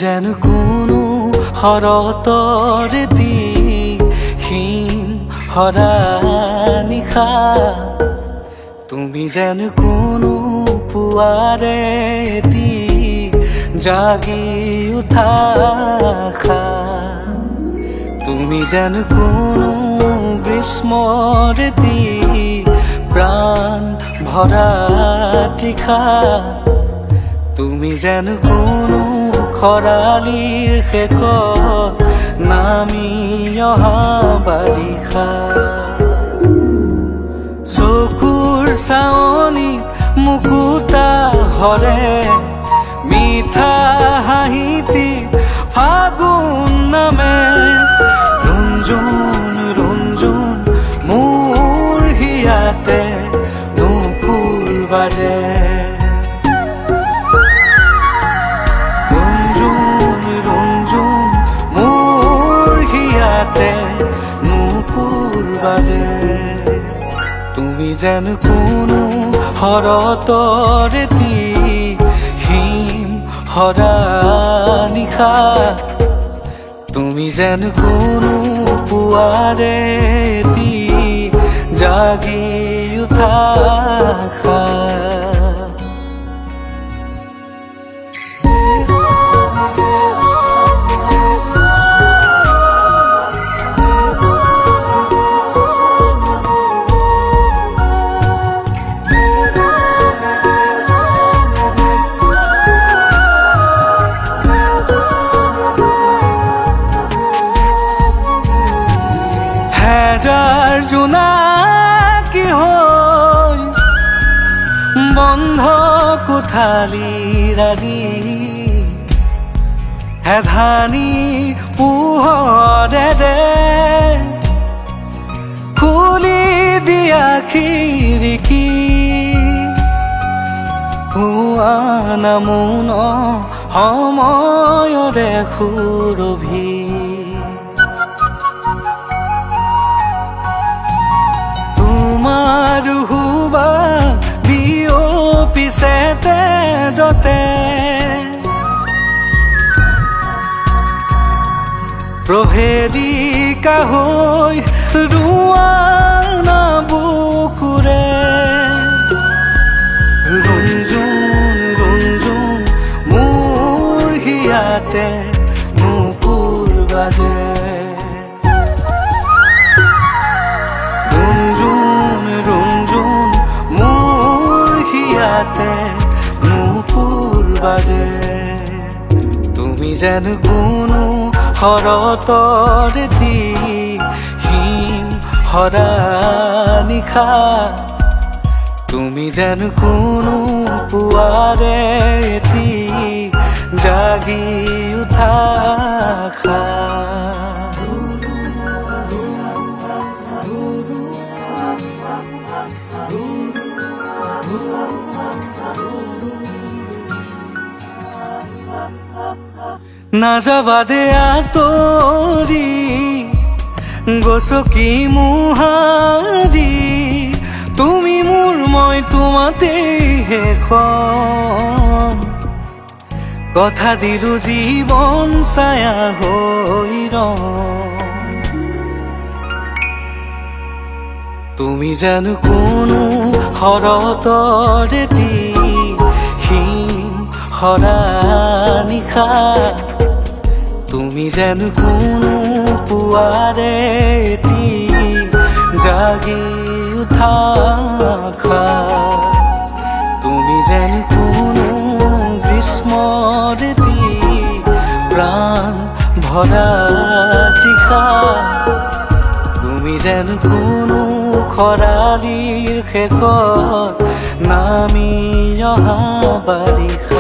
যেন কোনো শৰতৰ দিন হৰা নিশা, তুমি যেন কোনো পুৱাৰে দি জাগি উঠা আশা, তুমি যেন কোনো গ্ৰীষ্মৰ দি প্ৰাণ ভৰা তৃষা, তুমি যেন কোনো খৰালিৰ শেষত নামি অহা বাৰিষা। চকুৰ চাৱনি মুকুতা হৰে মিঠা হাঁহিতি ফাগুন নামে, ৰঞ্জুন ৰঞ্জুন মোৰ হিয়াতে নুপুৰ বাজে, ৰঞ্জুন ৰঞ্জুন মোৰ হিয়াতে নুপুৰ বাজে। তুমি যেন কোনো শৰতৰ দিন হৰা নিশা, তুমি যেন কোনো পুৱাৰে দি জাগি উঠা আশা। হেজাৰ জোনাকী হৈ বন্ধ কোঠালীৰ আজি, এধানি পোহৰেৰে খুলি দিয়া খিৰিকী, হোৱা নামোন সময়ৰে সুৰভি, তোমাৰ হুবা বিয়পিছে তেজতে, প্ৰহেলিকা হৈ ৰোৱা না বুকুৰে, ৰঞ্জুন ৰঞ্জুন মোৰ হিয়াতে নুপুৰ বাজে, নুপুৰ বাজে। তুমি যেন কোনো শৰতৰ দিন হৰা নিশা, তুমি যেন কোনো পুৱাৰে দি জাগি উঠা আশা। নাযাবা দে আঁতৰি গছকি মোহাৰি, তুমি মোৰ মই তোমাতেই শেষৰ কথা দিলো জীৱন ছায়া হৈ ৰম, তুমি যেন কোনো শৰতৰ দিন হৰা নিশা, তুমি যেন কোনো পুৱাৰে দি জাগি উঠা আশা, তুমি যেন কোনো গ্ৰীষ্মৰ দি প্ৰাণ ভৰা তৃষা, তুমি যেন কোনো খৰালিৰ শেষত নামি অহা বাৰিষা।